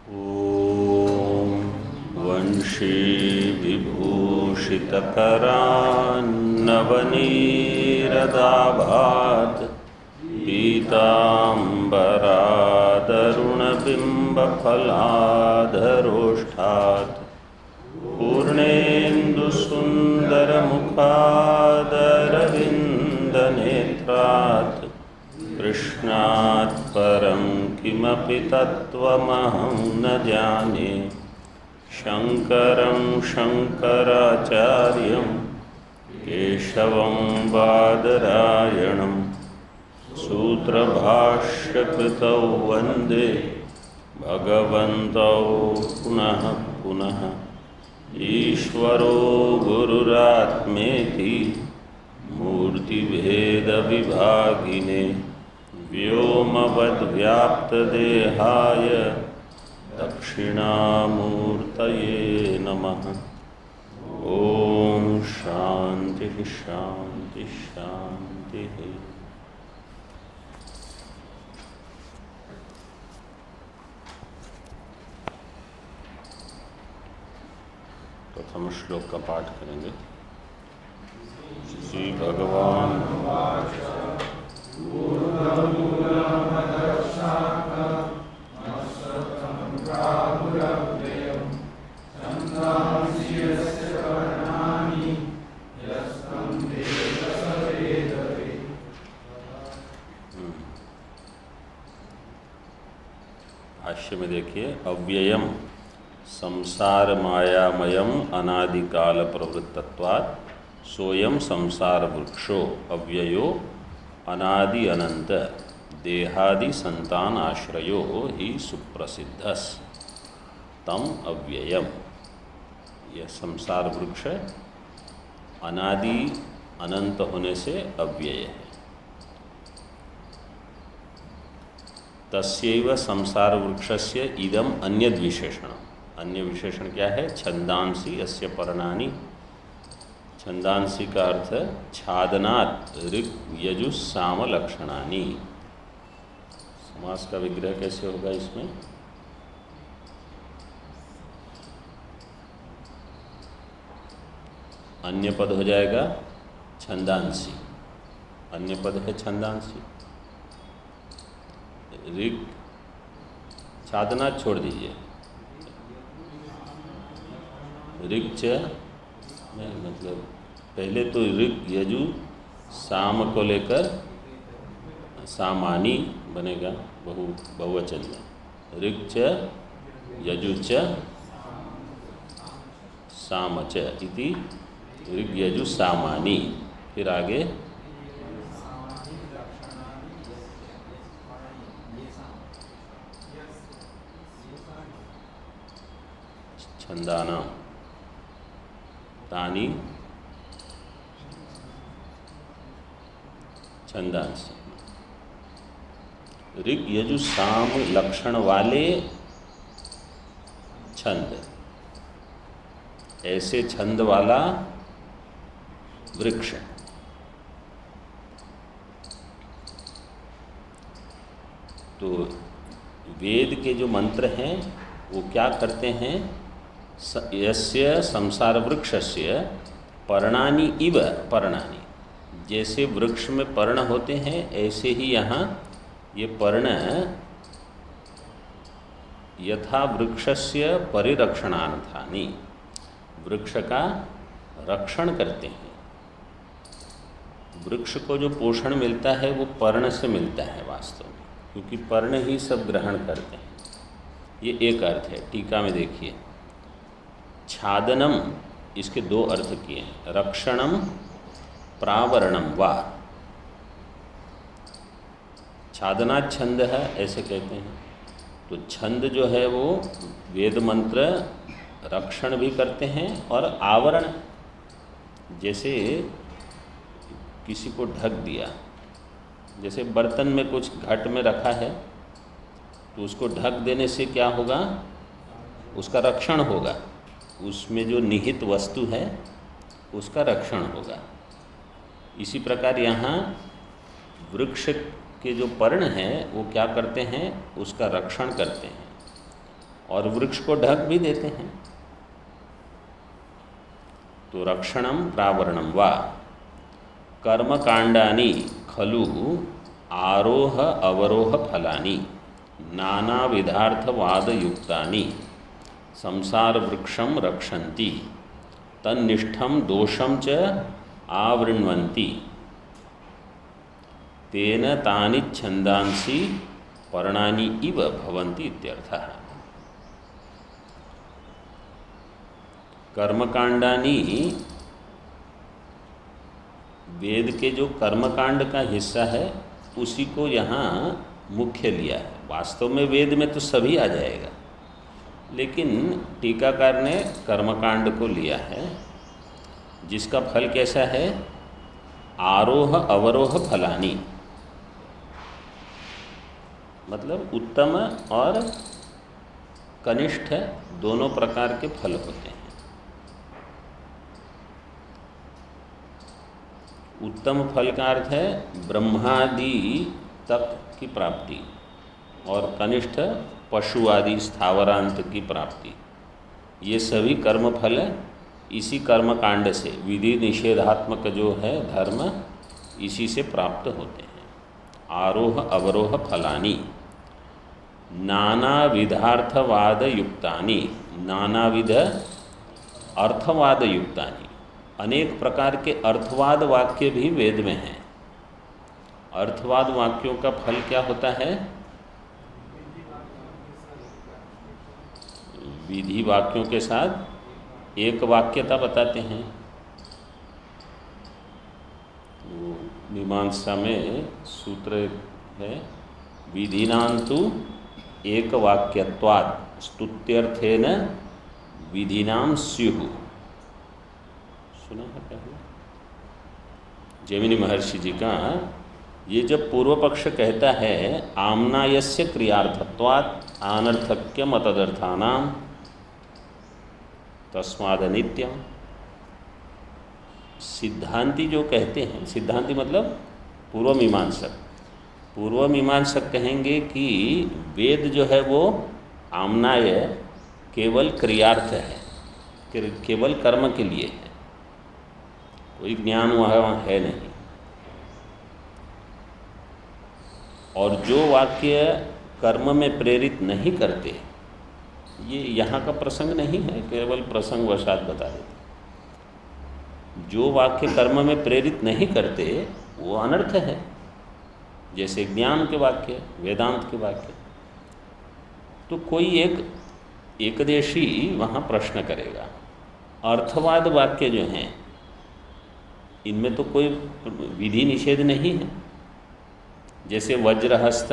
ॐ वंशीविभूषितकरान्नवनीरदाभात् पीताम्बरादरुणबिम्बफलाधरोष्ठात् पूर्णेन्दुसुन्दरमुखादरविन्दनेत्रात् कृष्णात् परं किमपि तत्त्वमहं न जाने। शङ्करं शङ्कराचार्यं केशवं बादरायणं सूत्रभाष्यकृतौ वन्दे भगवन्तौ पुनः पुनः। ईश्वरो गुरुरात्मेति मूर्तिभेदविभागिने व्योमवद्व्याप्तदेहाय दक्षिणामूर्तये नमः। ॐ शांति शांति शांति। प्रथम श्लोक का पाठ करेंगे। श्री भगवान भाष्य में देखिए, अव्ययम संसार मायामयम अनादिकाल प्रवृत्तत्वात् सोयम संसार वृक्षो अव्ययो अनादि अनंत देहादि संतान आश्रयो ही सुप्रसिद्धस तम अव्ययम। यह संसार वृक्ष अनादि अनंत होने से अव्यय है। तस्यैव संसार वृक्षस्य इदम अन्यद विशेषणम्। अन्य विशेषण क्या है? छंदांसी अस्य पर्णानि। छंदांसी का अर्थ छादनात् ऋक् यजुः साम लक्षणानि। समास का विग्रह कैसे होगा इसमें? अन्य पद हो जाएगा छंदांसी। अन्य पद है छंदांसी। ऋक् छादनात् छोड़ दीजिए। ऋक् च मतलब पहले तो ऋक् यजु साम को लेकर सामानी बनेगा बहुवचन में। ऋक् च यजु च साम च इति ऋक् यजु सामानी। फिर आगे छंदाना तानी छंदांसी। ऋक् यजु साम लक्षण वाले छंद, ऐसे छंद वाला वृक्ष। तो वेद के जो मंत्र हैं वो क्या करते हैं? यस्य संसार वृक्षस्य पर्णानि इव पर्णानि। जैसे वृक्ष में पर्ण होते हैं ऐसे ही यहाँ ये पर्ण यथा वृक्षस्य परिरक्षणार्थानि, वृक्ष का रक्षण करते हैं। वृक्ष को जो पोषण मिलता है वो पर्ण से मिलता है वास्तव में, क्योंकि पर्ण ही सब ग्रहण करते हैं। ये एक अर्थ है। टीका में देखिए, छादनम इसके दो अर्थ किए हैं, रक्षणम प्रावरणम वा। छादना छंद है ऐसे कहते हैं। तो छंद जो है वो वेद मंत्र रक्षण भी करते हैं और आवरण, जैसे किसी को ढक दिया, जैसे बर्तन में कुछ घट में रखा है तो उसको ढक देने से क्या होगा? उसका रक्षण होगा। उसमें जो निहित वस्तु है उसका रक्षण होगा। इसी प्रकार यहाँ वृक्ष के जो पर्ण हैं वो क्या करते हैं? उसका रक्षण करते हैं। और वृक्ष को ढक भी देते हैं। तो रक्षणम प्रावरणम वा कर्मकांडानि खलु आरोह अवरोह फलानि नानाविधार्थवाद युक्तानि संसार वृक्षम रक्षन्ति तन्निष्ठम दोषम च आवृण्वन्ति तेन तानि छन्दांसि पर्णानि इव भवन्ति इत्यर्थः। कर्मकांडानि, वेद के जो कर्मकांड का हिस्सा है उसी को यहाँ मुख्य लिया है। वास्तव में वेद में तो सभी आ जाएगा, लेकिन टीकाकार ने कर्मकांड को लिया है, जिसका फल कैसा है? आरोह अवरोह फलानि, मतलब उत्तम और कनिष्ठ दोनों प्रकार के फल होते हैं। उत्तम फल का अर्थ है ब्रह्मादि तक की प्राप्ति, और कनिष्ठ पशु आदि स्थावरांत की प्राप्ति। ये सभी कर्म फल इसी कर्म कांड से, विधि निषेधात्मक जो है धर्म, इसी से प्राप्त होते हैं। आरोह अवरोह फलानि नाना विधार्थवाद युक्तानि, नानाविध अर्थवाद युक्तानि, अनेक प्रकार के अर्थवाद वाक्य भी वेद में हैं। अर्थवाद वाक्यों का फल क्या होता है? विधि वाक्यों के साथ एक वाक्यता बताते हैं। वो मीमांसा में सूत्र है, विधिनांतु एक वाक्यत्वात् स्तुत्यर्थेन विधिनाम स्युः। सुना है पहले? जैमिनी महर्षि जी का ये जब पूर्व पक्ष कहता है आम्नायस्य क्रियार्थत्वात् अनर्थक्य मतदर्थानाम तस्माद नित्यम, सिद्धांती जो कहते हैं, सिद्धांती मतलब पूर्व मीमांसक, पूर्व मीमांसक कहेंगे कि वेद जो है वो आम्नाय केवल क्रियार्थ है, केवल कर्म के लिए है, कोई ज्ञान वहाँ है नहीं। और जो वाक्य कर्म में प्रेरित नहीं करते, ये यहाँ का प्रसंग नहीं है, केवल प्रसंग वशात बता देते। जो वाक्य कर्म में प्रेरित नहीं करते वो अनर्थ है, जैसे ज्ञान के वाक्य, वेदांत के वाक्य। तो कोई एक एकदेशी वहाँ प्रश्न करेगा, अर्थवाद वाक्य जो हैं इनमें तो कोई विधि निषेध नहीं है, जैसे वज्रहस्त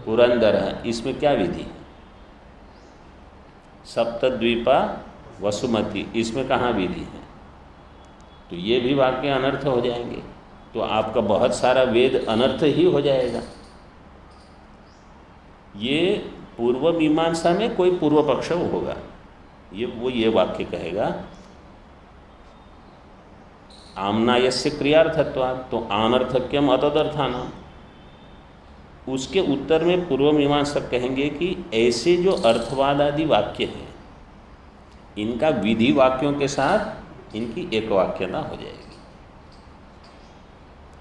पुरंदर, इसमें क्या विधि है? सप्तद्वीपा वसुमती, इसमें कहाँ विधि है? तो ये भी वाक्य अनर्थ हो जाएंगे, तो आपका बहुत सारा वेद अनर्थ ही हो जाएगा। ये पूर्व मीमांसा में कोई पूर्व पक्ष होगा, ये वाक्य कहेगा आम्नायस्य क्रियार्थत्वात्, तो अनर्थक्यम अतदर्थानाम। उसके उत्तर में पूर्व मीमांसक कहेंगे कि ऐसे जो अर्थवाद आदि वाक्य हैं इनका विधि वाक्यों के साथ इनकी एक वाक्यता हो जाएगी।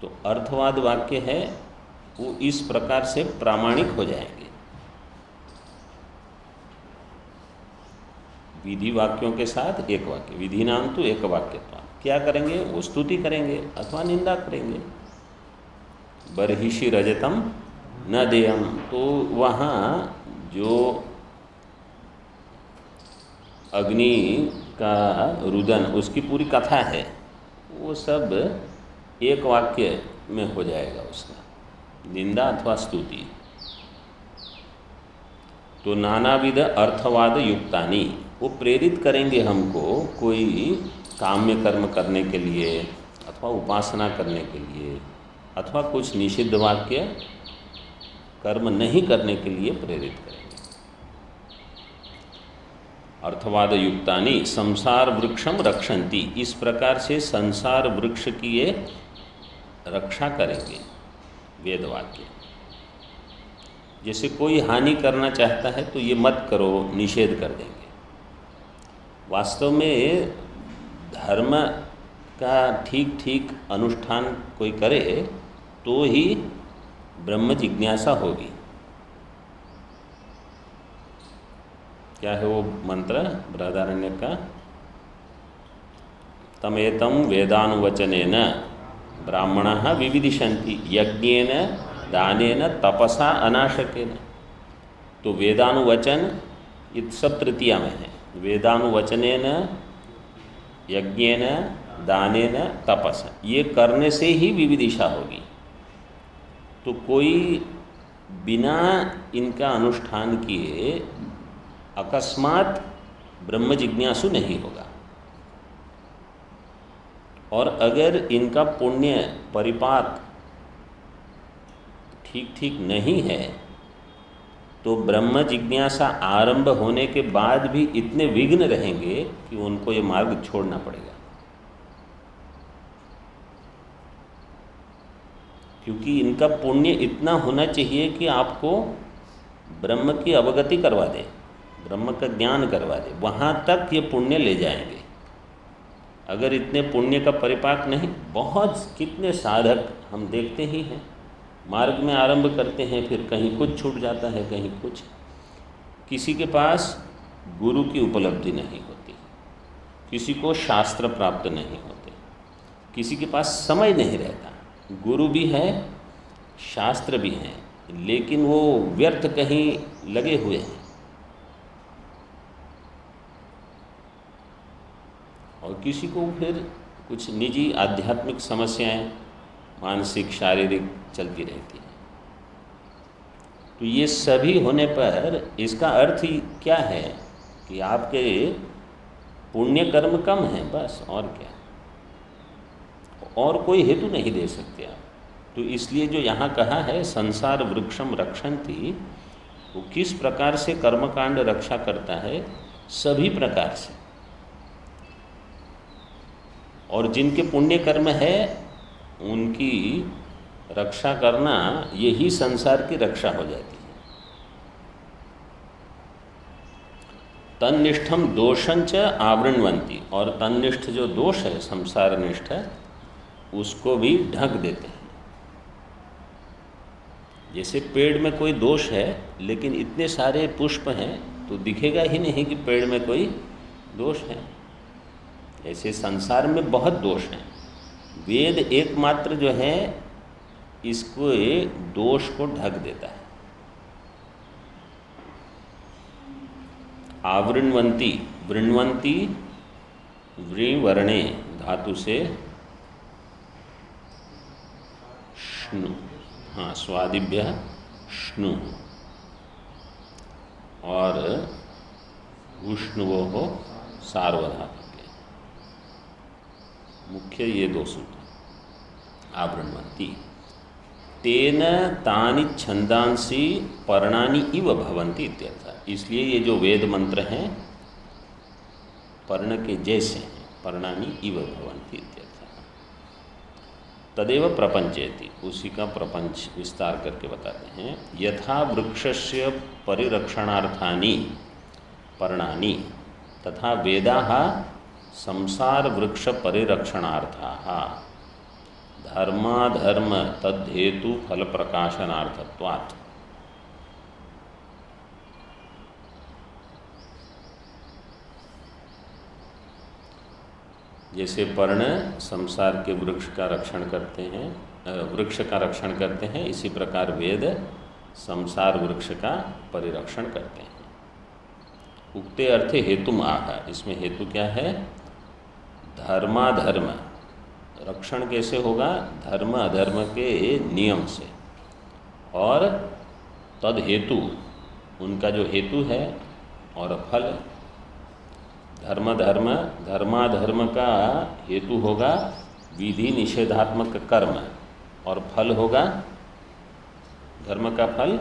तो अर्थवाद वाक्य है वो इस प्रकार से प्रामाणिक हो जाएंगे, विधि वाक्यों के साथ एक वाक्य, विधि नाम तो एक वाक्यत्व। क्या करेंगे? वो स्तुति करेंगे अथवा निंदा करेंगे। बर्हिषि रजतम न देयम, तो वहाँ जो अग्नि का रुदन, उसकी पूरी कथा है, वो सब एक वाक्य में हो जाएगा उसका, निंदा अथवा स्तुति। तो नानाविध अर्थवाद युक्तानि, वो प्रेरित करेंगे हमको कोई काम्य कर्म करने के लिए अथवा उपासना करने के लिए, अथवा कुछ निषिद्ध वाक्य कर्म नहीं करने के लिए प्रेरित करेंगे। अर्थवाद युक्तानि संसार वृक्षम रक्षन्ति, इस प्रकार से संसार वृक्ष की ये रक्षा करेंगे वेद वाक्य। जैसे कोई हानि करना चाहता है तो ये मत करो, निषेध कर देंगे। वास्तव में धर्म का ठीक ठीक अनुष्ठान कोई करे तो ही ब्रह्म जिज्ञासा होगी। क्या है वो मंत्र बृहदारण्यक का? तमेतं वेदानुवचनेन ब्राह्मणाः विविदिशन्ति यज्ञेन दानेन तपसा अनाशकेन। तो वेदानुवचन ये सब तृतीया में है। वेदानुवचनेन यज्ञेन दानेन तपसा, ये करने से ही विविदिशा होगी। तो कोई बिना इनका अनुष्ठान किए अकस्मात ब्रह्म जिज्ञासु नहीं होगा। और अगर इनका पुण्य परिपाक ठीक ठीक नहीं है तो ब्रह्म जिज्ञासा आरंभ होने के बाद भी इतने विघ्न रहेंगे कि उनको ये मार्ग छोड़ना पड़ेगा। क्योंकि इनका पुण्य इतना होना चाहिए कि आपको ब्रह्म की अवगति करवा दे, ब्रह्म का ज्ञान करवा दे, वहाँ तक ये पुण्य ले जाएंगे। अगर इतने पुण्य का परिपाक नहीं, बहुत कितने साधक हम देखते ही हैं, मार्ग में आरंभ करते हैं, फिर कहीं कुछ छूट जाता है, कहीं कुछ। किसी के पास गुरु की उपलब्धि नहीं होती, किसी को शास्त्र प्राप्त नहीं होते, किसी के पास समय नहीं रहता। गुरु भी है, शास्त्र भी हैं, लेकिन वो व्यर्थ कहीं लगे हुए हैं। और किसी को फिर कुछ निजी आध्यात्मिक समस्याएं, मानसिक शारीरिक चलती रहती हैं। तो ये सभी होने पर इसका अर्थ ही क्या है कि आपके पुण्य कर्म कम हैं, बस। और क्या, और कोई हेतु नहीं दे सकते आप। तो इसलिए जो यहाँ कहा है संसार वृक्षम रक्षन्ति, वो किस प्रकार से कर्मकांड रक्षा करता है? सभी प्रकार से। और जिनके पुण्य कर्म है उनकी रक्षा करना, यही संसार की रक्षा हो जाती है। तन्निष्ठम दोषंच आवृण्वन्ति, और तन्निष्ठ जो दोष है संसार निष्ठ, उसको भी ढक देते हैं। जैसे पेड़ में कोई दोष है लेकिन इतने सारे पुष्प हैं तो दिखेगा ही नहीं कि पेड़ में कोई दोष है। ऐसे संसार में बहुत दोष हैं। वेद एकमात्र जो है इसको दोष को ढक देता है। आवृण्वन्ति, वृण्वन्ति वृवर्णे धातु से श्नु, हाँ, स्वादिभ्य श्नु, और उष्णुवो हो सार्वधातु के। मुख्य ये दो सूत्र। आवृण्वन्ति तेन तानि छंदांसी पर्णानि इव भवन्ति इत्यर्थ। इसलिए ये जो वेद मंत्र हैं पर्ण के जैसे हैं, पर्णानि इव भवन्ति इत्यर्थ। तदेव प्रपंचेति, उसी का प्रपंच विस्तार करके बताते हैं। यथा वृक्षस्य परिरक्षणार्थानि पर्णानि तथा वेदाः संसार वृक्ष परिरक्षणार्थाः धर्माधर्म तद्धेतु फल प्रकाशनार्थत्वात्। जैसे पर्ण संसार के वृक्ष का रक्षण करते हैं, वृक्ष का रक्षण करते हैं, इसी प्रकार वेद संसार वृक्ष का परिरक्षण करते हैं। उक्ते अर्थे हेतुम आह, इसमें हेतु क्या है? धर्माधर्म रक्षण कैसे होगा? धर्म अधर्म के नियम से, और तद हेतु उनका जो हेतु है, और फल धर्माधर्म का हेतु होगा विधि निषेधात्मक कर्म, और फल होगा धर्म का फल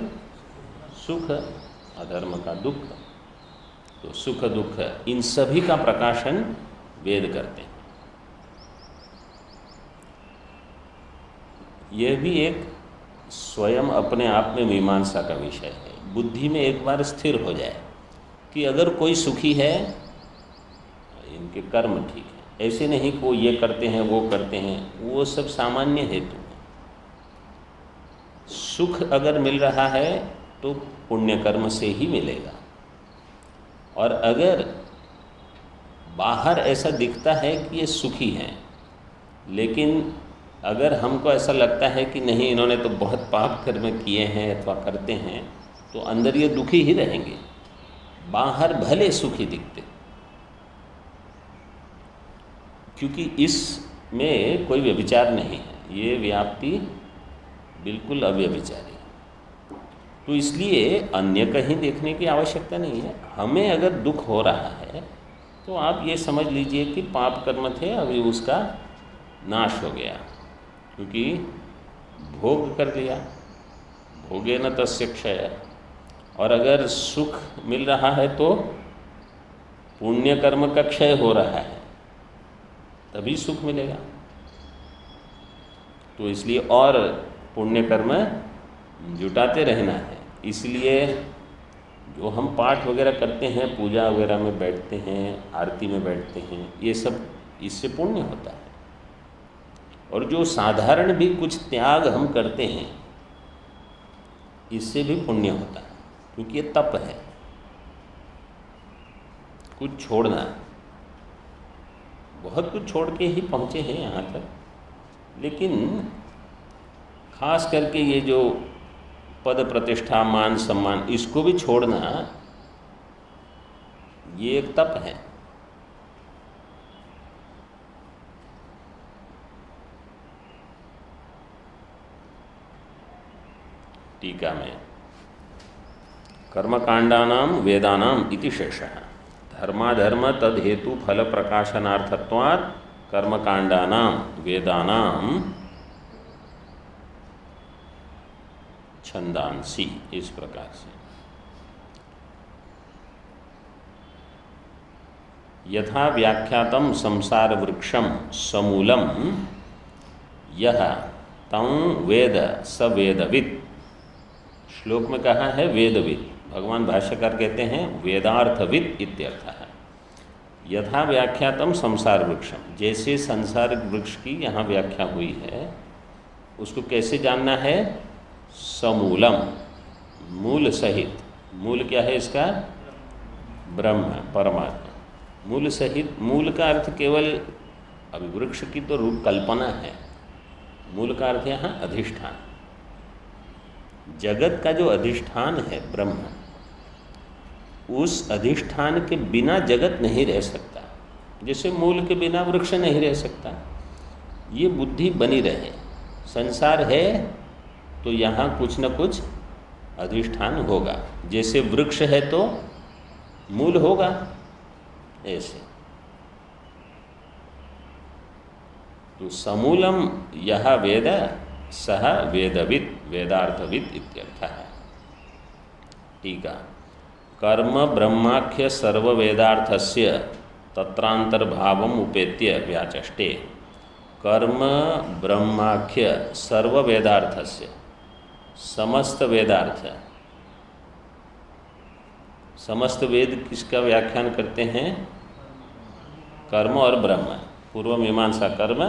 सुख, अधर्म का दुख। तो सुख दुख इन सभी का प्रकाशन वेद करते हैं। यह भी एक स्वयं अपने आप में मीमांसा का विषय है। बुद्धि में एक बार स्थिर हो जाए कि अगर कोई सुखी है, इनके कर्म ठीक है, ऐसे नहीं को ये करते हैं वो करते हैं, वो सब सामान्य हेतु है। सुख अगर मिल रहा है तो पुण्य कर्म से ही मिलेगा, और अगर बाहर ऐसा दिखता है कि ये सुखी हैं, लेकिन अगर हमको ऐसा लगता है कि नहीं इन्होंने तो बहुत पाप कर्म किए हैं अथवा करते हैं, तो अंदर ये दुखी ही रहेंगे, बाहर भले सुखी दिखते, क्योंकि इसमें कोई व्यभिचार नहीं है, ये व्याप्ति बिल्कुल अव्यभिचारी है। तो इसलिए अन्य कहीं देखने की आवश्यकता नहीं है। हमें अगर दुख हो रहा है तो आप ये समझ लीजिए कि पाप कर्म थे, अभी उसका नाश हो गया, क्योंकि भोग कर लिया, भोगे न तस्य क्षय। और अगर सुख मिल रहा है तो पुण्य कर्म का क्षय हो रहा है, तभी सुख मिलेगा। तो इसलिए और पुण्य कर्म जुटाते रहना है। इसलिए जो हम पाठ वगैरह करते हैं, पूजा वगैरह में बैठते हैं, आरती में बैठते हैं, ये सब इससे पुण्य होता है। और जो साधारण भी कुछ त्याग हम करते हैं, इससे भी पुण्य होता है, क्योंकि ये तप है, कुछ छोड़ना। बहुत कुछ छोड़ के ही पहुँचे हैं यहाँ तक, लेकिन खास करके ये जो पद प्रतिष्ठा मान सम्मान, इसको भी छोड़ना, ये एक तप है। टीका में कर्मकांडानां वेदानां इति शेषः धर्माधर्म तद्हेतु फल प्रकाशनार्थत्वात् कर्मकांडानां वेदानां छंदांसी, इस प्रकार से यथा व्याख्यातम संसार वृक्षम समूलम यह तं वेद स वेदवित्। श्लोक में कहा है वेदवित्, भगवान भाष्यकार कहते हैं वेदार्थवित् इत्यर्थ है। यथा व्याख्यातम संसार वृक्षम, जैसे संसार वृक्ष की यहाँ व्याख्या हुई है, उसको कैसे जानना है? समूलम, मूल सहित। मूल क्या है इसका? ब्रह्म, परमात्मा। मूल सहित, मूल का अर्थ केवल, अभी वृक्ष की तो रूप कल्पना है, मूल का अर्थ यहाँ अधिष्ठान। जगत का जो अधिष्ठान है ब्रह्म, उस अधिष्ठान के बिना जगत नहीं रह सकता, जैसे मूल के बिना वृक्ष नहीं रह सकता। ये बुद्धि बनी रहे, संसार है तो यहाँ कुछ न कुछ अधिष्ठान होगा, जैसे वृक्ष है तो मूल होगा, ऐसे। तो समूलम यह वेद सह वेदवित् वेदार्थवित् इत्यर्थः। टीका कर्म ब्रह्माख्य सर्ववेदार्थस्य तत्रांतर्भावम् उपेत्य व्याचष्टे। कर्म ब्रह्माख्य सर्ववेदार्थस्य, समस्त वेदार्थ, समस्त वेद किसका व्याख्यान करते हैं? कर्म और ब्रह्म। पूर्व मीमांसा कर्म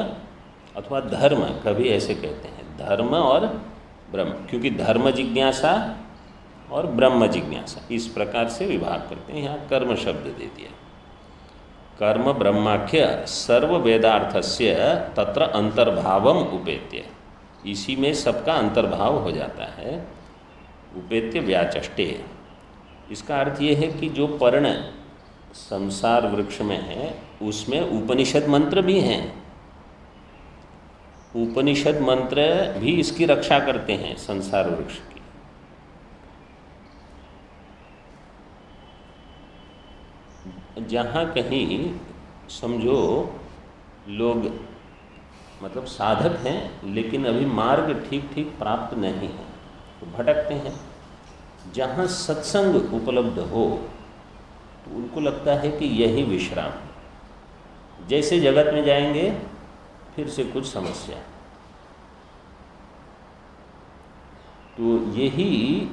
अथवा धर्म, कभी ऐसे कहते हैं, धर्म और ब्रह्म, क्योंकि धर्म जिज्ञासा और ब्रह्म जिज्ञासा इस प्रकार से विभाग करते हैं। यहाँ कर्म शब्द दे दिया। कर्म ब्रह्माख्य सर्व वेदार्थस्य तत्र अंतर्भावम उपेत्य, इसी में सबका अंतर्भाव हो जाता है। उपेत्य व्याचष्टे, इसका अर्थ ये है कि जो पर्ण संसार वृक्ष में है, उसमें उपनिषद मंत्र भी हैं। उपनिषद मंत्र भी इसकी रक्षा करते हैं, संसार वृक्ष की। जहाँ कहीं समझो लोग मतलब साधक हैं, लेकिन अभी मार्ग ठीक ठीक प्राप्त नहीं है, तो भटकते हैं। जहाँ सत्संग उपलब्ध हो तो उनको लगता है कि यही विश्राम है। जैसे जगत में जाएंगे फिर से कुछ समस्या। तो यही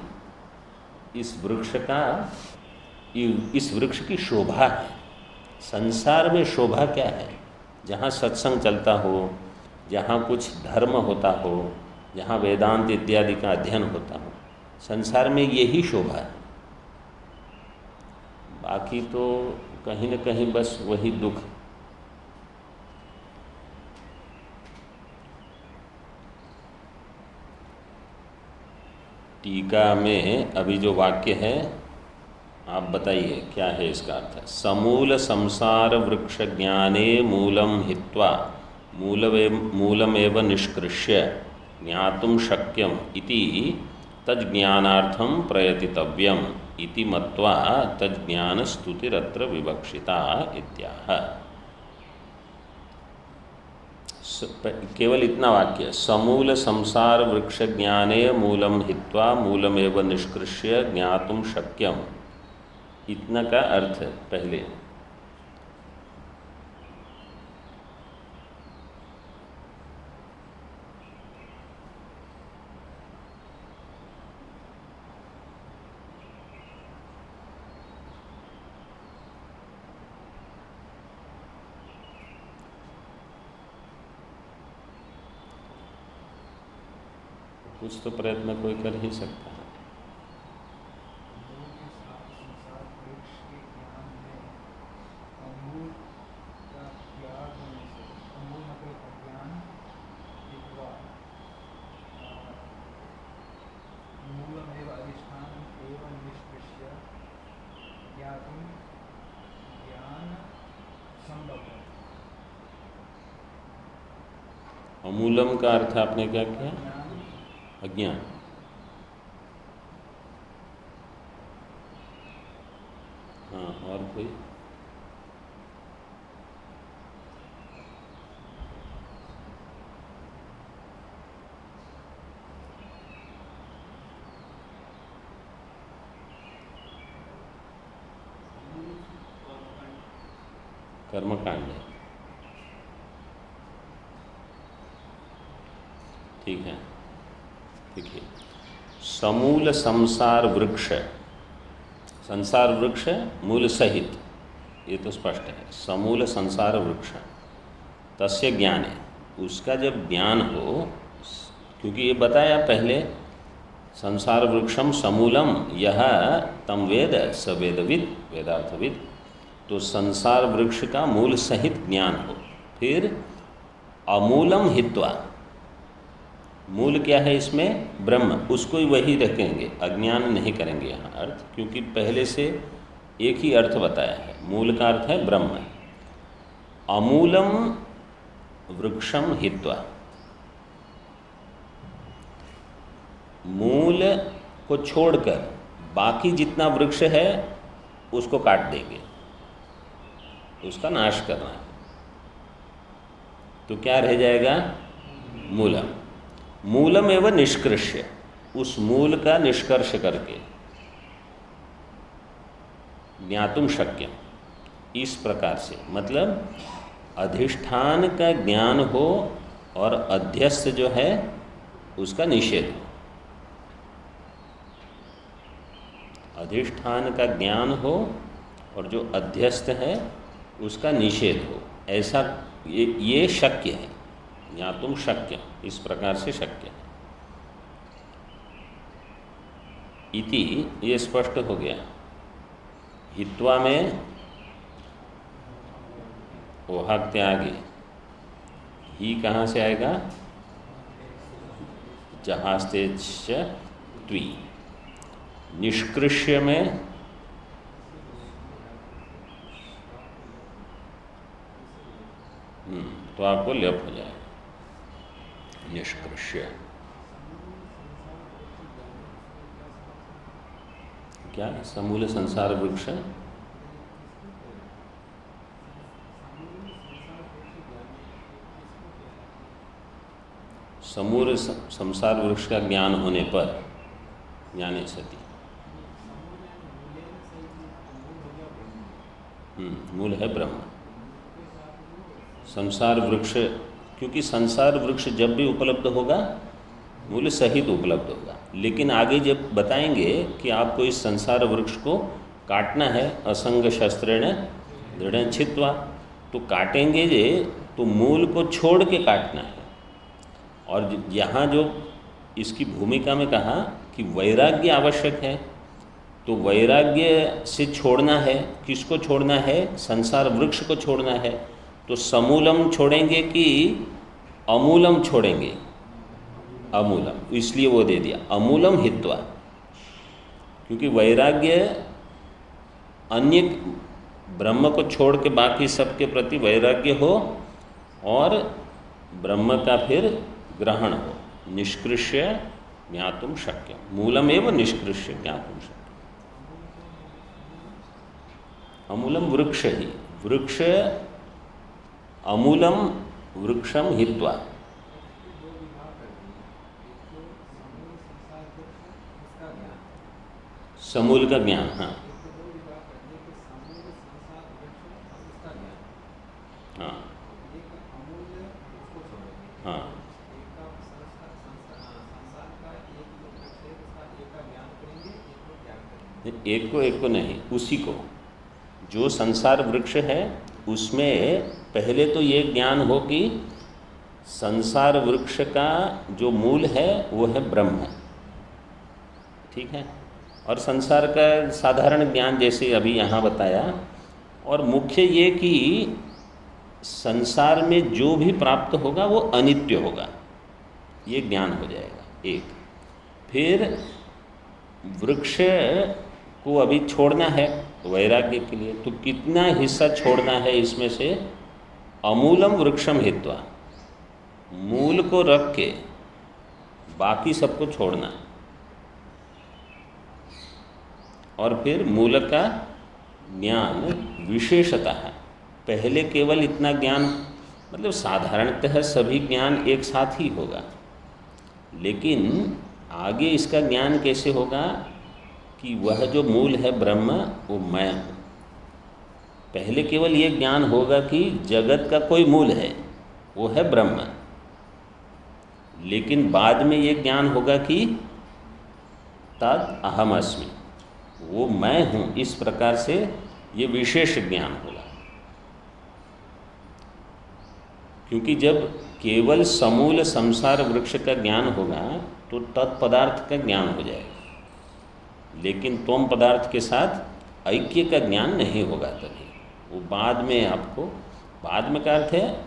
इस वृक्ष का, इस वृक्ष की शोभा है। संसार में शोभा क्या है? जहाँ सत्संग चलता हो, जहाँ कुछ धर्म होता हो, जहाँ वेदांत इत्यादि का अध्ययन होता हो, संसार में यही शोभा है। बाकी तो कहीं न कहीं बस वही दुख। टीका में अभी जो वाक्य है, आप बताइए क्या है इसका अर्थ। समूल संसार वृक्ष ज्ञाने मूलम हित्वा मूलमेव निष्कृष्य ज्ञातुम शक्यम इति तज्ज्ञानार्थम प्रयतितव्यम इति मत्वा तज्ज्ञान स्तुतिरत्र विवक्षिता इत्याह। केवल इतना वाक्य, समूल संसार वृक्ष ज्ञाने मूलम हित्वा मूलमेव निष्कृष्य ज्ञातुम शक्यम, इतना का अर्थ पहले। कुछ तो प्रयत्न कोई कर ही सकता है। अमूलम का अर्थ आपने क्या किया? अज्ञान। हाँ, और कोई? कर्मकांड है, ठीक है। देखिए, समूल संसार वृक्ष, संसार वृक्ष मूल सहित, ये तो स्पष्ट है। समूल संसार वृक्ष तस्य ज्ञान है, उसका जब ज्ञान हो, क्योंकि ये बताया पहले, संसार वृक्षम समूलम यह तम वेद स वेदविद वेदार्थविद। तो संसार वृक्ष का मूल सहित ज्ञान हो। फिर अमूलम हित्वा, मूल क्या है इसमें? ब्रह्म, उसको ही वही रखेंगे, अज्ञान नहीं करेंगे यहाँ अर्थ, क्योंकि पहले से एक ही अर्थ बताया है। मूल का अर्थ है ब्रह्म। अमूलम वृक्षम हित्वा, मूल को छोड़कर बाकी जितना वृक्ष है उसको काट देंगे, उसका नाश करना है। तो क्या रह जाएगा? मूलम। मूलम एवं निष्कृष्य, उस मूल का निष्कर्ष करके ज्ञातुम शक्यम, इस प्रकार से, मतलब अधिष्ठान का ज्ञान हो और अध्यस्त जो है उसका निषेध हो। अधिष्ठान का ज्ञान हो और जो अध्यस्त है उसका निषेध हो, ऐसा ये शक्य है। ज्ञातुम शक्य, इस प्रकार से शक्य है। इति, ये स्पष्ट हो गया। हित्वा में ओहाग त्यागे, ही कहाँ से आएगा? जहास्ते त्वी। निष्कृष्य में तो आपको लेप हो जाए, निष्कृष्य। क्या? समूल संसार वृक्ष, समूल संसार वृक्ष का ज्ञान होने पर, ज्ञाने सती, मूल है ब्रह्म। संसार वृक्ष, क्योंकि संसार वृक्ष जब भी उपलब्ध होगा मूल सहित उपलब्ध होगा। लेकिन आगे जब बताएंगे कि आपको इस संसार वृक्ष को काटना है, असंग शस्त्रेण दृढ़ छित्वा, तो काटेंगे जे तो मूल को छोड़ के काटना है। और यहाँ जो इसकी भूमिका में कहा कि वैराग्य आवश्यक है, तो वैराग्य से छोड़ना है, किसको छोड़ना है? संसार वृक्ष को छोड़ना है। तो समूलम छोड़ेंगे कि अमूलम छोड़ेंगे? अमूलम, इसलिए वो दे दिया अमूलम हित्वा, क्योंकि वैराग्य अन्य ब्रह्म को छोड़ के बाकी सबके प्रति वैराग्य हो और ब्रह्म का फिर ग्रहण हो। निष्कृष्य ज्ञातुम शक्य, मूलम एवं निष्कृष्य ज्ञातुम शक्य। अमूलम वृक्ष ही, वृक्ष अमूलम वृक्षम हित्वा। समूल का ज्ञान, हाँ हाँ हाँ, एक को नहीं, उसी को। जो संसार वृक्ष है उसमें पहले तो ये ज्ञान हो कि संसार वृक्ष का जो मूल है वो है ब्रह्म, ठीक है। और संसार का साधारण ज्ञान जैसे अभी यहाँ बताया, और मुख्य ये कि संसार में जो भी प्राप्त होगा वो अनित्य होगा, ये ज्ञान हो जाएगा एक। फिर वृक्ष को अभी छोड़ना है वैराग्य के लिए, तो कितना हिस्सा छोड़ना है इसमें से? अमूलम वृक्षम हित्वा, मूल को रख के बाकी सबको छोड़ना। और फिर मूल का ज्ञान विशेषता है। पहले केवल इतना ज्ञान, मतलब साधारणतः सभी ज्ञान एक साथ ही होगा, लेकिन आगे इसका ज्ञान कैसे होगा कि वह जो मूल है ब्रह्म वो मैं हूँ। पहले केवल ये ज्ञान होगा कि जगत का कोई मूल है, वो है ब्रह्म, लेकिन बाद में ये ज्ञान होगा कि तद अहम अस्मि, वो मैं हूँ। इस प्रकार से ये विशेष ज्ञान होगा। क्योंकि जब केवल समूल संसार वृक्ष का ज्ञान होगा तो तत्पदार्थ का ज्ञान हो जाएगा, लेकिन त्वम पदार्थ के साथ ऐक्य का ज्ञान नहीं होगा। तभी वो बाद में आपको, बाद में का अर्थ है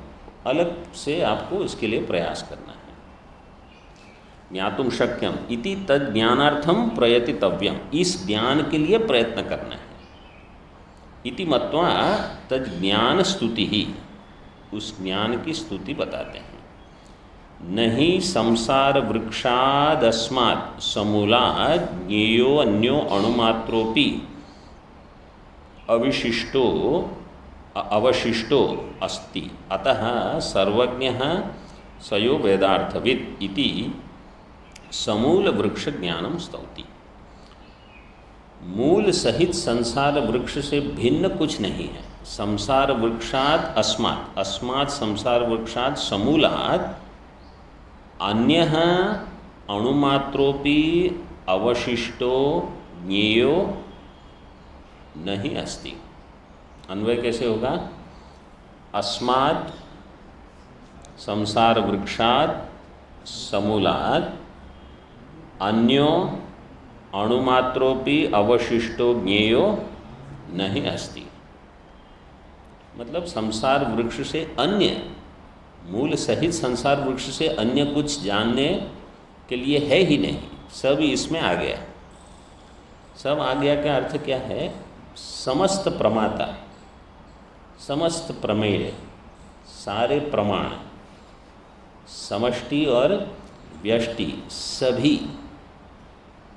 अलग से आपको इसके लिए प्रयास करना है। ज्ञातुम शक्यम इति तद ज्ञानार्थम प्रयतितव्यम, इस ज्ञान के लिए प्रयत्न करना है। इति मत्वा तद ज्ञान स्तुति ही, उस ज्ञान की स्तुति बताते हैं। नहीं संसार वृक्षादस्मात् समूलात् ज्ञेयो अन्यो अणुमात्रोपि अवशिष्टो अस्ति, अतः सर्वज्ञः सयो वेदार्थवित् इति समूल वृक्ष ज्ञानम स्तौति। मूल सहित संसार वृक्ष से भिन्न कुछ नहीं है। संसार वृक्षात् अस्मात्, अस्मात् संसार वृक्षात् समूलात् अन्यः अणुमात्रोपि अवशिष्टो ज्ञेयो नहीं अस्ति। अन्वय कैसे होगा? अस्मात् संसार वृक्षात् समूलात् अन्यो अणुमात्रोपि अवशिष्टो ज्ञेयो नहीं अस्ति। मतलब संसार वृक्ष से अन्य, मूल सहित संसार वृक्ष से अन्य कुछ जानने के लिए है ही नहीं, सब इसमें आ गया। सब आ गया का अर्थ क्या है? समस्त प्रमाता, समस्त प्रमेय, सारे प्रमाण, समष्टि और व्यष्टि, सभी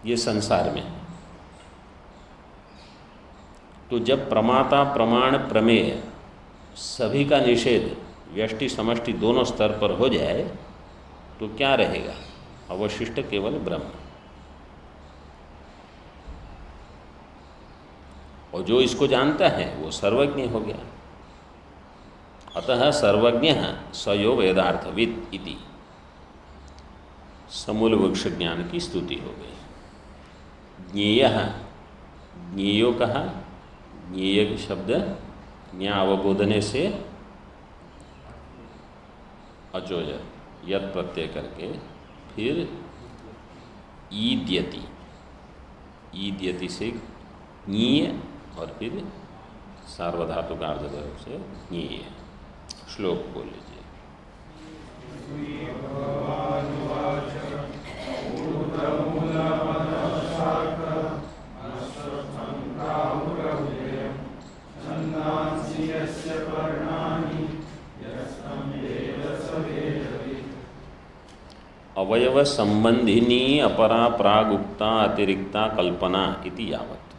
ये संसार में। तो जब प्रमाता प्रमाण प्रमेय सभी का निषेध व्यष्टि समष्टि दोनों स्तर पर हो जाए तो क्या रहेगा? अवशिष्ट केवल ब्रह्म। और जो इसको जानता है वो सर्वज्ञ हो गया। अतः सर्वज्ञ सयो वेदार्थवित् इति। समूल वृक्ष ज्ञान की स्तुति हो गई। ज्ञेय, ज्ञेयो कहा, ज्ञेय शब्द ज्ञा अवबोधने से अचोज यत् प्रत्यय करके फिर ईद्यति, ईद्यति से ज्ञेय और फिर सार्वधातु का अर्धधातु से ज्ञेय। श्लोक बोल लीजिए। अवयव संबंधिनी अपरा प्रागुक्ता अतिरिक्ता कल्पना इति यावत्।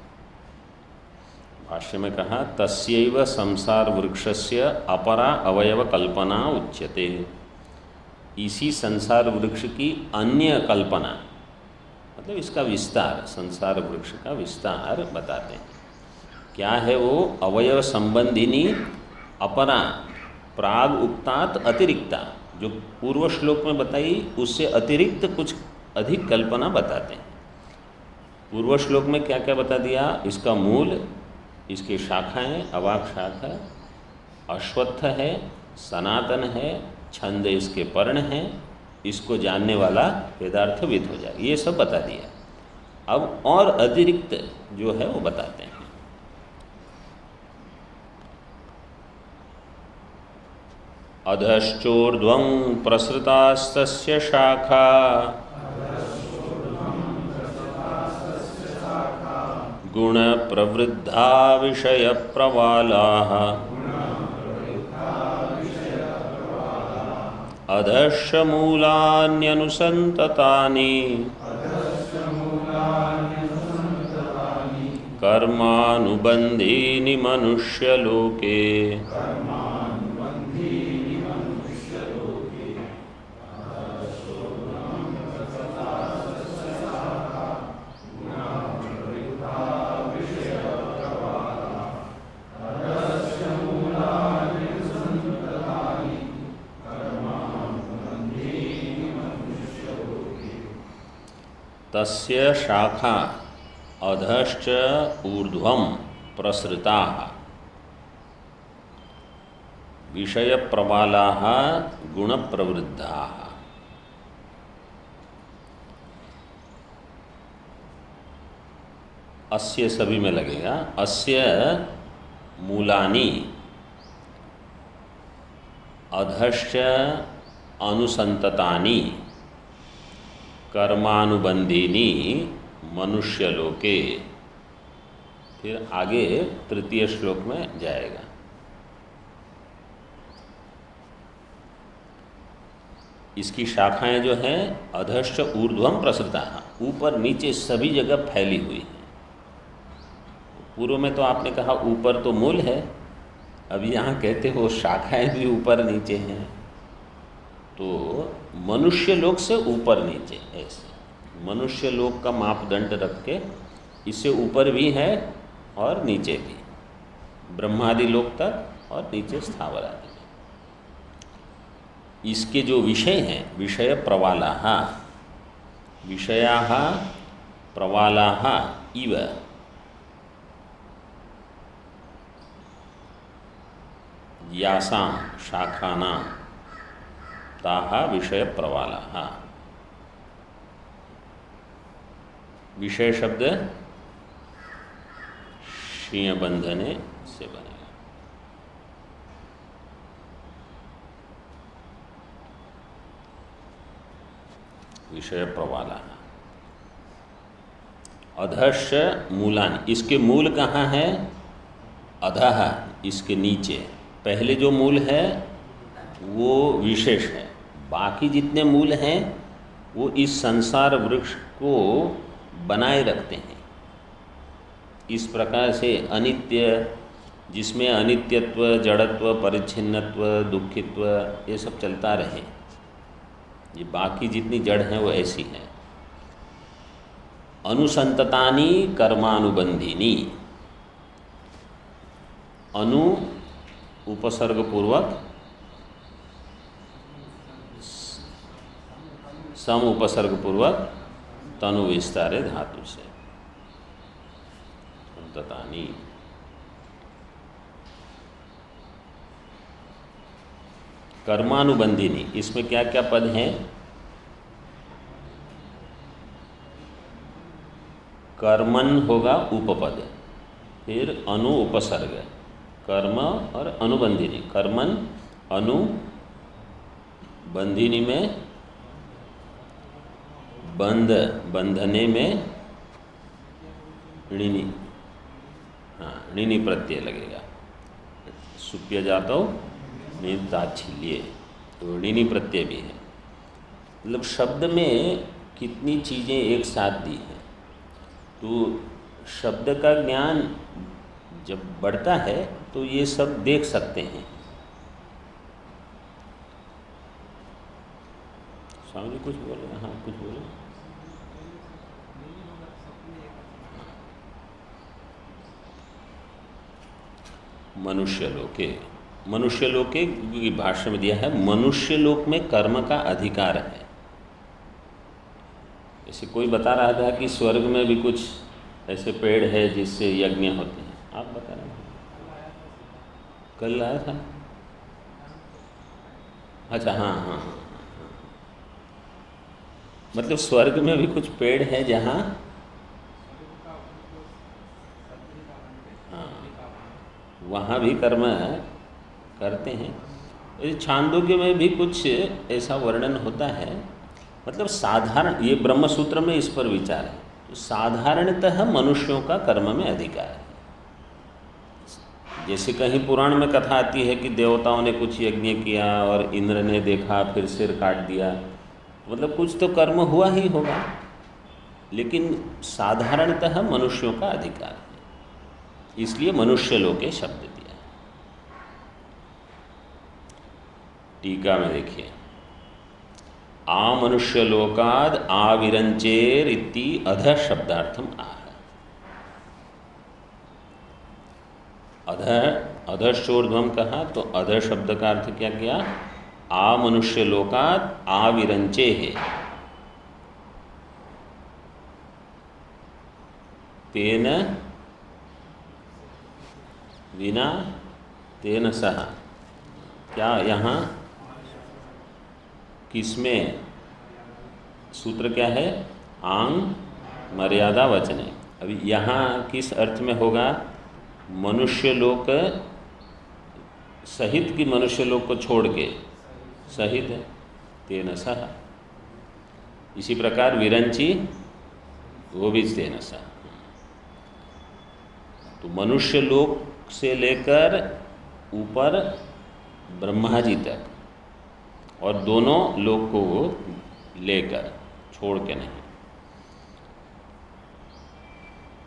भाष्य में कहा तस्यैव संसार वृक्षस्य अपरा अवयव कल्पना उच्यते। इसी संसार वृक्ष की अन्य कल्पना, मतलब इसका विस्तार, संसार वृक्ष का विस्तार बताते हैं। क्या है वो? अवयव संबंधिनी अपरा प्राग उक्तात अतिरिक्ता, जो पूर्व श्लोक में बताई उससे अतिरिक्त कुछ अधिक कल्पना बताते हैं। पूर्व श्लोक में क्या क्या बता दिया? इसका मूल, इसकी शाखाएं, अवाक शाखा, अश्वत्थ है, सनातन है, छंद इसके पर्ण हैं, इसको जानने वाला वेदार्थविद हो जाए, ये सब बता दिया। अब और अतिरिक्त जो है वो बताते हैं। अधश्चोर्ध्वं प्रसृतास्तस्य शाखा गुण प्रवृद्धा विषय प्रवालाः अधश्च मूलान्यनुसन्ततानि कर्मानुबन्धीनि मनुष्यलोके। तस्य शाखा अधश्च ऊर्ध्वं प्रसृताः विषय प्रबालाः गुण प्रवृद्धाः। अस्य सभी में लगेगा। अस्य मूलानि अधश्च अनुसंततानि कर्मानुबंधीनि मनुष्यलोके। फिर आगे तृतीय श्लोक में जाएगा। इसकी शाखाएं जो हैं अधश्च ऊर्ध्वं प्रसृताः, ऊपर नीचे सभी जगह फैली हुई हैं। पूर्व में तो आपने कहा ऊपर तो मूल है, अभी यहाँ कहते हो शाखाएं भी ऊपर नीचे हैं। तो मनुष्य लोक से ऊपर नीचे, ऐसे मनुष्य लोक का मापदंड रख के इससे ऊपर भी है और नीचे भी, ब्रह्मादि लोक तक और नीचे स्थावर आदि में। इसके जो विषय हैं, विषय प्रवालाः, विषयाः प्रवालाः इव यासां शाखानां ताः विषय प्रवालाः। विषय शब्द शीय बंधने से बनेगा। विषय प्रवालाः। अधश्च मूलानि, इसके मूल कहाँ है? अधः, इसके नीचे। पहले जो मूल है वो विशेष है, बाकी जितने मूल हैं वो इस संसार वृक्ष को बनाए रखते हैं। इस प्रकार से अनित्य, जिसमें अनित्यत्व, जड़त्व, परिच्छिन्नत्व, दुखित्व ये सब चलता रहे, ये बाकी जितनी जड़ हैं वो ऐसी हैं। अनुसंततानि कर्मानुबंधिनी, अनु उपसर्ग पूर्वक सम उपसर्ग पूर्वक तनु विस्तारे धातु से संततानी। कर्मानुबंधिनी, इसमें क्या क्या पद हैं? कर्मन होगा उपपद, फिर अनु उपसर्ग, कर्म और अनुबंधिनी। कर्मन अनु, बंधिनी में बंध, बंधने में ऋणी, हाँ ऋणी प्रत्यय लगेगा। सुप्य जातो ताच्छिल्य, तो ऋणी प्रत्यय भी है। मतलब शब्द में कितनी चीज़ें एक साथ दी हैं, तो शब्द का ज्ञान जब बढ़ता है तो ये सब देख सकते हैं। स्वामी जी कुछ बोले? हाँ कुछ बोले। मनुष्य लोके, मनुष्य लोके की भाष्य में दिया है मनुष्य लोक में कर्म का अधिकार है। जैसे कोई बता रहा था कि स्वर्ग में भी कुछ ऐसे पेड़ है जिससे यज्ञ होते हैं, आप बता रहे हैं? कल आया था? अच्छा हाँ हाँ हाँ हाँ। मतलब स्वर्ग में भी कुछ पेड़ है जहाँ, हाँ वहाँ भी कर्म करते हैं। छांदोग्य में भी कुछ ऐसा वर्णन होता है। मतलब साधारण, ये ब्रह्म सूत्र में इस पर विचार है, तो साधारणतः मनुष्यों का कर्म में अधिकार है। जैसे कहीं पुराण में कथा आती है कि देवताओं ने कुछ यज्ञ किया और इंद्र ने देखा फिर सिर काट दिया, मतलब कुछ तो कर्म हुआ ही होगा, लेकिन साधारणतः मनुष्यों का अधिकार है, इसलिए मनुष्य लोके शब्द दिया है। टीका में देखिए, आ मनुष्य लोकाद आविरंचेर इति अध शब्दार्थम आह। अध, अधश्चोर्ध्वम कहा तो अध शब्द का अर्थ क्या किया? आ मनुष्य लोकाद आविरंचे है, तेन विना तेन सह। क्या यहाँ किसमें सूत्र क्या है? आंग मर्यादा वचने। अभी यहाँ किस अर्थ में होगा? मनुष्य लोक सहित की, मनुष्य लोक को छोड़ के सहित है, तेन सह। इसी प्रकार विरंची, वो भी तेन सह। तो मनुष्य लोक से लेकर ऊपर ब्रह्मा जी तक, और दोनों लोक को लेकर, छोड़ के नहीं।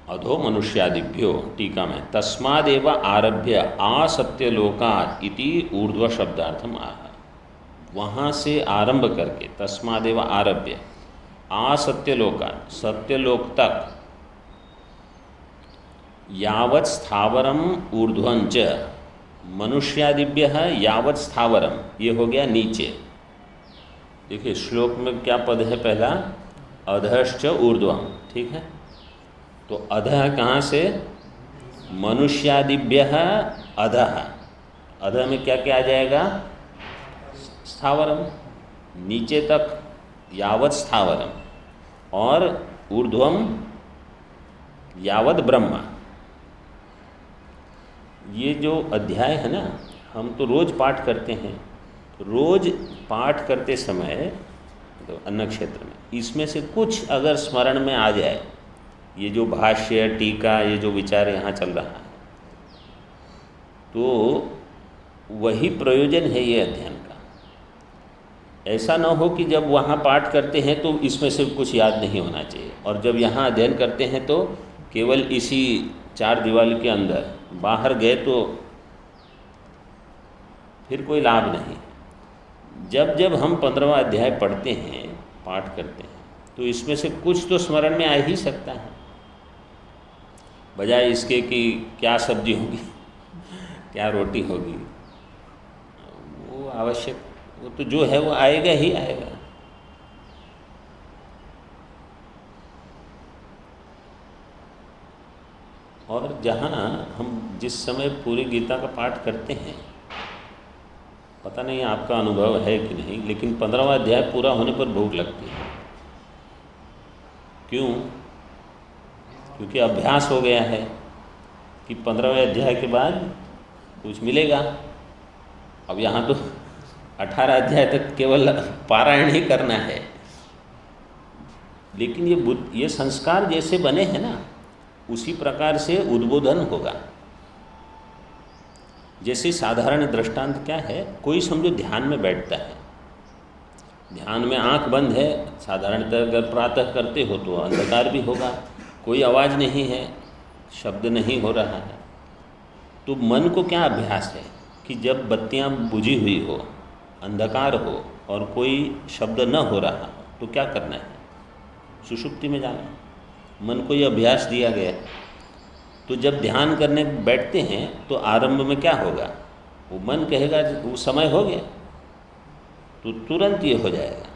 अधो मनुष्यादिभ्यो, टीका में तस्मादेव आरभ्य आसत्यलोकात् इति ऊर्ध्व शब्दार्थम आह। वहाँ से आरंभ करके, तस्मादेव आरभ्य आसत्यलोकात्, सत्यलोक तक, यावत् स्थावरम ऊर्ध्वंच मनुष्यादिभ्य यावत् स्थावरम, ये हो गया नीचे। देखिए श्लोक में क्या पद है? पहला अधश्च ऊर्ध्वम, ठीक है। तो अधः कहाँ से? मनुष्यादिभ्य अधः, अधः में क्या क्या आ जाएगा? स्थावरम, नीचे तक यावत् स्थावरम, और ऊर्ध्वम यावत् ब्रह्मा। ये जो अध्याय है ना, हम तो रोज पाठ करते हैं, तो रोज पाठ करते समय तो अन्न क्षेत्र में इसमें से कुछ अगर स्मरण में आ जाए, ये जो भाष्य टीका, ये जो विचार यहाँ चल रहा है, तो वही प्रयोजन है ये अध्ययन का। ऐसा न हो कि जब वहाँ पाठ करते हैं तो इसमें से कुछ याद नहीं होना चाहिए, और जब यहाँ अध्ययन करते हैं तो केवल इसी चार दीवार के अंदर, बाहर गए तो फिर कोई लाभ नहीं। जब जब हम 15वां अध्याय पढ़ते हैं, पाठ करते हैं, तो इसमें से कुछ तो स्मरण में आ ही सकता है, बजाय इसके कि क्या सब्जी होगी क्या रोटी होगी। वो आवश्यक, वो तो जो है वो आएगा ही आएगा। और जहाँ हम जिस समय पूरी गीता का पाठ करते हैं, पता नहीं आपका अनुभव है कि नहीं, लेकिन 15वां अध्याय पूरा होने पर भूख लगती है। क्यों? क्योंकि अभ्यास हो गया है कि 15वें अध्याय के बाद कुछ मिलेगा। अब यहाँ तो 18 अध्याय तक केवल पारायण ही करना है, लेकिन ये संस्कार जैसे बने हैं ना, उसी प्रकार से उद्बोधन होगा। जैसे साधारण दृष्टांत क्या है, कोई समझो ध्यान में बैठता है, ध्यान में आंख बंद है, साधारणतः अगर प्रातः करते हो तो अंधकार भी होगा, कोई आवाज़ नहीं है, शब्द नहीं हो रहा है, तो मन को क्या अभ्यास है कि जब बत्तियां बुझी हुई हो, अंधकार हो और कोई शब्द न हो रहा हो, तो क्या करना है? सुषुप्ति में जाना। मन को ये अभ्यास दिया गया। तो जब ध्यान करने बैठते हैं तो आरंभ में क्या होगा, वो मन कहेगा वो समय हो गया, तो तुरंत ये हो जाएगा,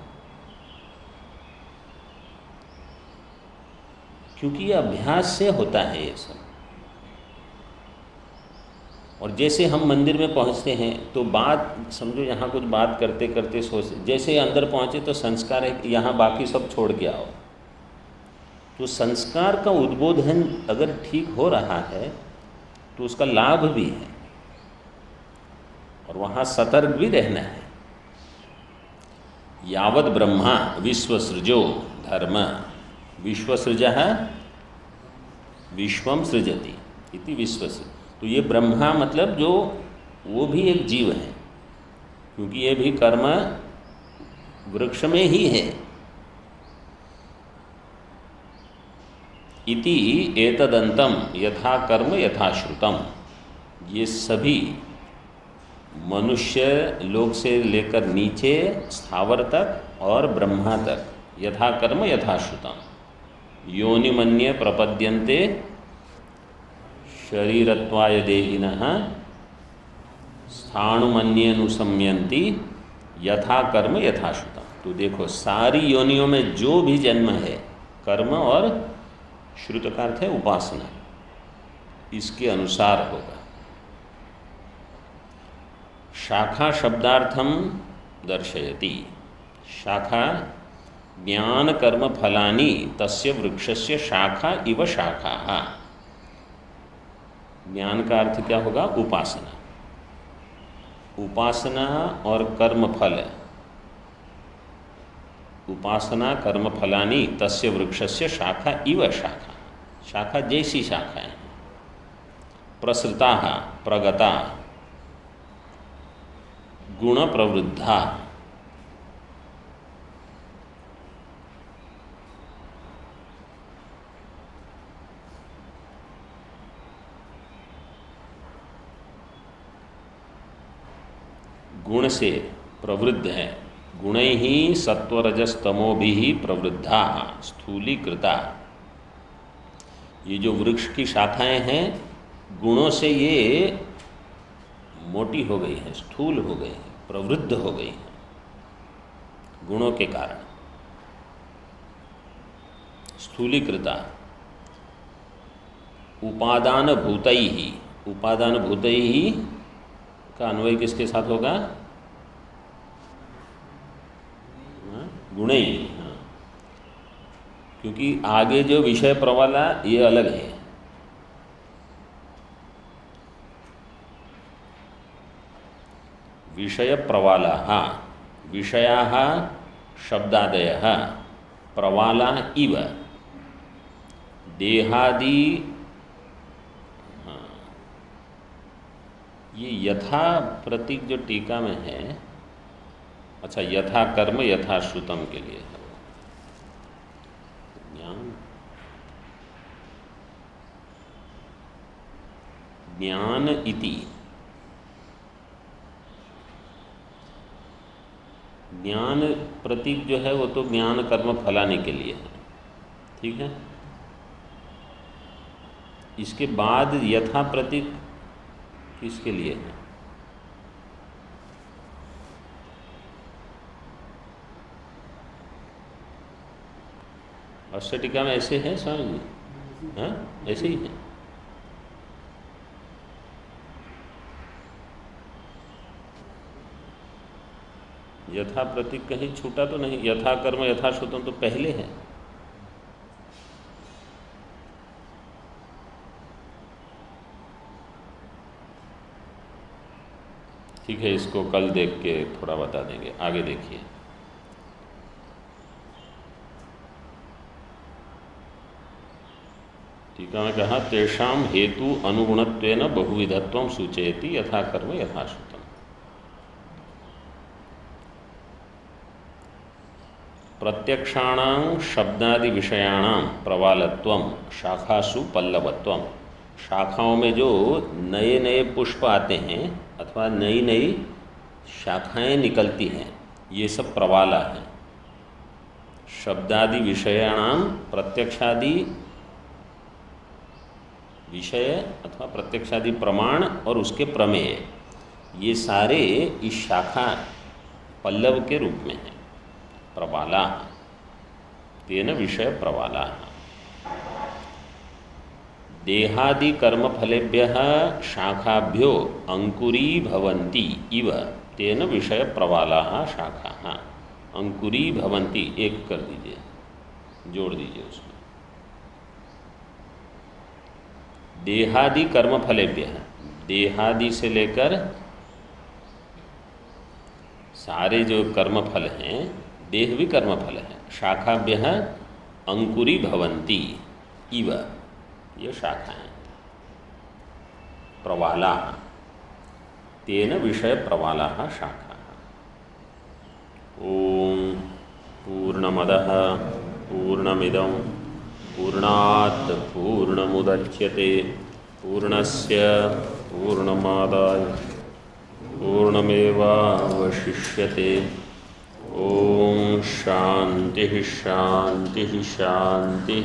क्योंकि ये अभ्यास से होता है ये सब। और जैसे हम मंदिर में पहुंचते हैं तो बात समझो, यहाँ कुछ बात करते करते सोचते, जैसे अंदर पहुँचे तो संस्कार है कि यहाँ बाकी सब छोड़ के आओ। तो संस्कार का उद्बोधन अगर ठीक हो रहा है तो उसका लाभ भी है, और वहाँ सतर्क भी रहना है। यावत् ब्रह्मा विश्वसृजो धर्म विश्वसृजः विश्वम सृजति इति विश्वसृज। तो ये ब्रह्मा मतलब जो वो भी एक जीव है, क्योंकि ये भी कर्म वृक्ष में ही है। इति एतदंतम यथा कर्म यथा श्रुतम, ये सभी मनुष्य लोक से लेकर नीचे स्थावर तक और ब्रह्मा तक यथा कर्म यथा श्रुतम योनिमन्ये प्रपद्यन्ते शरीरत्वाय देहिनः स्थाणुमन्येनुसम्यन्ति यथा कर्म यथा श्रुतम। तो देखो, सारी योनियों में जो भी जन्म है, कर्म और श्रुत का अर्थ है उपासना, इसके अनुसार होगा। शाखा शब्दार्थम दर्शयति। शाखा ज्ञान कर्म फलानि तस्य वृक्षस्य शाखा इव शाखा। ज्ञान का अर्थ क्या होगा? उपासना। उपासना और कर्म फल, उपासना कर्म फलानि तस्य वृक्षस्य शाखा इव शाखा। शाखा जैसी शाखाएं, प्रसृता प्रगता गुण प्रवृद्धा। गुण से प्रवृद्ध है, गुण ही सत्वरजस्तमो भी प्रवृद्धा स्थूलीकृता। ये जो वृक्ष की शाखाएं हैं, गुणों से ये मोटी हो गई हैं, स्थूल हो गई हैं, प्रवृद्ध हो गई हैं, गुणों के कारण स्थूलीकृता। उपादान भूतई ही, उपादान भूतई ही का अन्वय किसके साथ होगा? गुणे ही। हाँ, क्योंकि आगे जो विषय प्रवाला ये अलग है। विषय प्रवाला, विषयाः शब्दादयः प्रवाला इव देहादि। ये यथा प्रतीक जो टीका में है, अच्छा, यथा कर्म यथा श्रुतम के लिए है ज्ञान। ज्ञान इति, ज्ञान प्रतीक जो है वो तो ज्ञान कर्म फलाने के लिए है, ठीक है। इसके बाद यथा प्रतीक किसके लिए है? अस्थिटिका में ऐसे है स्वामी जी? हाँ, ऐसे ही है। यथा प्रतीक कहीं छूटा तो नहीं, यथा कर्म यथा श्रुतम तो पहले है। ठीक है, इसको कल देख के थोड़ा बता देंगे। आगे देखिए, टीका में कहा तेषाम हेतु अनुगुणत्वेन बहुविधत्वं सूचयति यथा कर्म यथा श्रुतम। प्रत्यक्षाणां शब्दादि विषयाणां प्रवालत्वं शाखासु पल्लवत्वं। शाखाओं में जो नए नए पुष्प आते हैं अथवा नई नई शाखाएं निकलती हैं, ये सब प्रवाला है। शब्दादि विषयाणां, प्रत्यक्षादि विषय अथवा प्रत्यक्षादि प्रमाण और उसके प्रमेय, ये सारे इस शाखा पल्लव के रूप में हैं। प्रवाला तेन विषय प्रवाला। देहादि कर्मफलेभ्यः शाखाभ्यो अंकुरीभवन्ति इव तेन विषय प्रवालाः शाखाः। अंकुरीभवन्ति एक कर दीजिए, जोड़ दीजिए उसमें। देहादि कर्मफलेभ्यः, देहादि से लेकर सारे जो कर्मफल हैं, देह भी कर्मफल है। शाखाभ्यः अंकुरीभवन्ति इव, ये शाखा है। प्रवाला तेन विषय प्रवाला शाखा। ओम पूर्णमदः पूर्णमिदं पूर्णात् पूर्णमुदच्यते पूर्णस्य पूर्णमादाय पूर्णमेवावशिष्यते। ओम शांति शांति शांति।